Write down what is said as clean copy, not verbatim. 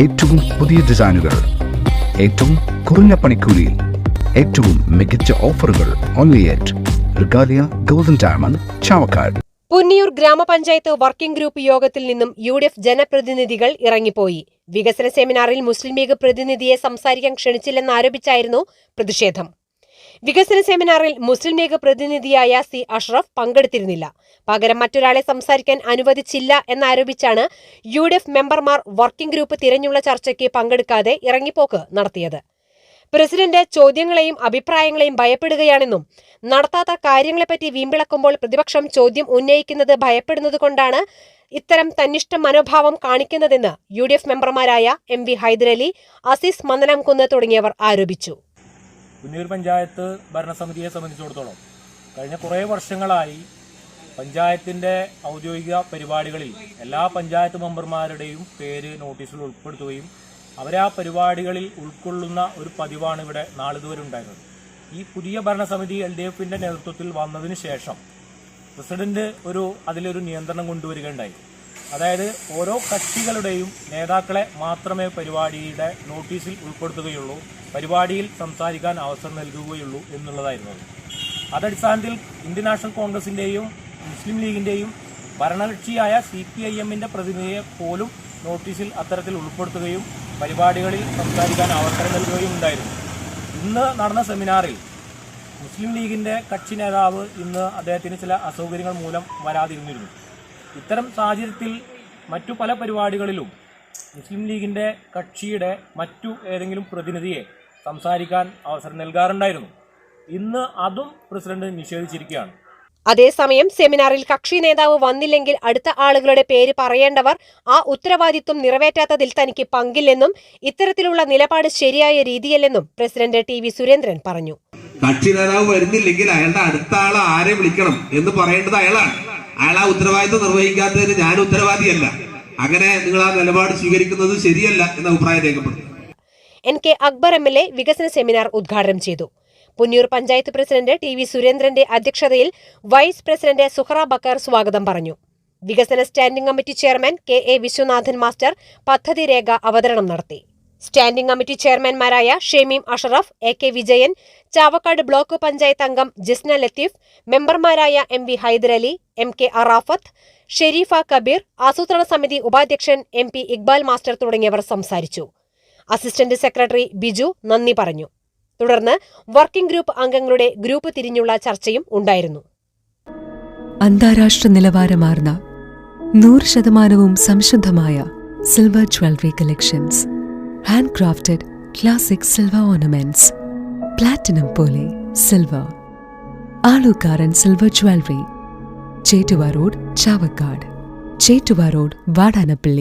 ഏറ്റവും പുതിയ ഡിസൈനുകൾ, ഏറ്റവും കുറഞ്ഞ പണിക്കൂലിയിൽ, ഏറ്റവും മികച്ച ഓഫറുകൾ. Only at Regalia golden diamond, Chavakkad. Punniyur ഗ്രാമപഞ്ചായത്ത് വർക്കിംഗ് ഗ്രൂപ്പ് യോഗത്തിൽ നിന്നും UDF ജനപ്രതിനിധികൾ ഇറങ്ങിപ്പോയി. വികസന സെമിനാറിൽ മുസ്ലിം ലീഗ് പ്രതിനിധിയെ സംസാരിക്കാൻ ക്ഷണിച്ചില്ലെന്നാരോപിച്ചായിരുന്നു പ്രതിഷേധം. വികസന സെമിനാറിൽ മുസ്ലിം ലീഗ് പ്രതിനിധിയായ C. അഷ്റഫ് പങ്കെടുത്തിരുന്നില്ല. പകരം മറ്റൊരാളെ സംസാരിക്കാൻ അനുവദിച്ചില്ല എന്നാരോപിച്ചാണ് UDF മെമ്പർമാർ വർക്കിംഗ് ഗ്രൂപ്പ് തിരഞ്ഞുള്ള ചർച്ചയ്ക്ക് പങ്കെടുക്കാതെ ഇറങ്ങിപ്പോക്ക് നടത്തിയത്. പ്രസിഡന്റ് ചോദ്യങ്ങളെയും അഭിപ്രായങ്ങളെയും ഭയപ്പെടുകയാണെന്നും നടത്താത്ത കാര്യങ്ങളെപ്പറ്റി വീമ്പിളക്കുമ്പോൾ പ്രതിപക്ഷം ചോദ്യം ഉന്നയിക്കുന്നത് ഭയപ്പെടുന്നതുകൊണ്ടാണ് ഇത്തരം തന്നിഷ്ട മനോഭാവം കാണിക്കുന്നതെന്ന് UDF മെമ്പർമാരായ MV ഹൈദരലി, അസീസ് മന്ദനംകുന്ന് തുടങ്ങിയവർ ആരോപിച്ചു. പുന്നിയൂർ പഞ്ചായത്ത് ഭരണസമിതിയെ സംബന്ധിച്ചിടത്തോളം കഴിഞ്ഞ കുറേ വർഷങ്ങളായി പഞ്ചായത്തിൻ്റെ ഔദ്യോഗിക പരിപാടികളിൽ എല്ലാ പഞ്ചായത്ത് മെമ്പർമാരുടെയും പേര് നോട്ടീസിൽ ഉൾപ്പെടുത്തുകയും അവരെ ആ പരിപാടികളിൽ ഉൾക്കൊള്ളുന്ന ഒരു പതിവാണ് ഇവിടെ നാളിതുവരെ ഉണ്ടായിരുന്നത്. ഈ പുതിയ ഭരണസമിതി LDFന്റെ നേതൃത്വത്തിൽ വന്നതിന് ശേഷം പ്രസിഡന്റ് അതിലൊരു നിയന്ത്രണം കൊണ്ടുവരികയുണ്ടായി. അതായത് ഓരോ കക്ഷികളുടെയും നേതാക്കളെ മാത്രമേ പരിപാടിയുടെ നോട്ടീസിൽ ഉൾപ്പെടുത്തുകയുള്ളൂ, പരിപാടിയിൽ സംസാരിക്കാൻ അവസരം നൽകുകയുള്ളൂ എന്നുള്ളതായിരുന്നു. അതടിസ്ഥാനത്തിൽ ഇന്ത്യൻ നാഷണൽ കോൺഗ്രസിൻ്റെയും മുസ്ലിം ലീഗിൻ്റെയും ഭരണകക്ഷിയായ CPIMന്റെ പ്രതിനിധിയെ പോലും നോട്ടീസിൽ അത്തരത്തിൽ ഉൾപ്പെടുത്തുകയും പരിപാടികളിൽ സംസാരിക്കാൻ അവസരം നൽകുകയും ഉണ്ടായിരുന്നു. ഇന്ന് നടന്ന സെമിനാറിൽ മുസ്ലിം ലീഗിൻ്റെ കക്ഷി നേതാവ് അദ്ദേഹത്തിന് ചില അസൗകര്യങ്ങൾ മൂലം വരാതിരുന്നിരുന്നു. ഇത്തരം സാഹചര്യത്തിൽ മറ്റു പല പരിപാടികളിലും മുസ്ലിം ലീഗിൻ്റെ കക്ഷിയുടെ മറ്റു ഏതെങ്കിലും പ്രതിനിധിയെ സംസാരിക്കാൻ അവസരം നൽകാറുണ്ടായിരുന്നു. ഇന്ന് അതും പ്രസിഡന്റ് നിഷേധിച്ചിരിക്കുകയാണ്. അതേസമയം സെമിനാറിൽ കക്ഷി നേതാവ് വന്നില്ലെങ്കിൽ അടുത്ത ആളുകളുടെ പേര് പറയേണ്ടവർ ആ ഉത്തരവാദിത്വം നിറവേറ്റാത്തതിൽ തനിക്ക് പങ്കില്ലെന്നും ഇത്തരത്തിലുള്ള നിലപാട് ശരിയായ രീതിയല്ലെന്നും പ്രസിഡന്റ് TV സുരേന്ദ്രൻ പറഞ്ഞു. കക്ഷി നേതാവ് വരുന്നില്ലെങ്കിൽ അയാളുടെ അടുത്ത ആളെ ആരെ വിളിക്കണം എന്ന് പറയേണ്ടത് അയാളാണ്. അയാൾ ആ ഉത്തരവാദിത്വം നിർവഹിക്കാത്തതിന് ഞാൻ ഉത്തരവാദിയല്ല. അങ്ങനെ നിങ്ങൾ ആ നിലപാട് സ്വീകരിക്കുന്നത് ശരിയല്ല എന്ന അഭിപ്രായം രേഖപ്പെടുത്തി. NK അക്ബർ MLA വികസന സെമിനാർ ഉദ്ഘാടനം ചെയ്തു. പുന്നിയൂർ പഞ്ചായത്ത് പ്രസിഡന്റ് TV സുരേന്ദ്രന്റെ അധ്യക്ഷതയിൽ വൈസ് പ്രസിഡന്റ് സുഹറ ബക്കർ സ്വാഗതം പറഞ്ഞു. വികസന standing committee chairman KA Viswanathan master പദ്ധതി രേഖ അവതരണം നടത്തി. സ്റ്റാൻഡിംഗ് കമ്മിറ്റി ചെയർമാൻമാരായ ഷമീം അഷറഫ്, AK വിജയൻ, ചാവക്കാട് ബ്ലോക്ക് പഞ്ചായത്ത് അംഗം ജിസ്ന ലത്തീഫ്, മെമ്പർമാരായ MV ഹൈദരലി, MK അറാഫത്ത്, ഷെരീഫ കബീർ, ആസൂത്രണ സമിതി ഉപാധ്യക്ഷൻ MP ഇക്ബാൽ മാസ്റ്റർ തുടങ്ങിയവർ സംസാരിച്ചു. അസിസ്റ്റന്റ് സെക്രട്ടറി ബിജു നന്ദി പറഞ്ഞു. തുടർന്ന് വർക്കിംഗ് ഗ്രൂപ്പ് അംഗങ്ങളുടെ ഗ്രൂപ്പ് തിരിഞ്ഞുള്ള ചർച്ചയും ഉണ്ടായിരുന്നു. അന്താരാഷ്ട്ര നിലവാരമാർന്ന 100% സംശുദ്ധമായ silver jewellery collections, handcrafted classic silver ornaments, platinum പോലെ silver, Alukaran silver jewellery, Chettuva road, Chavakkad, Chettuva road, Vadanappally.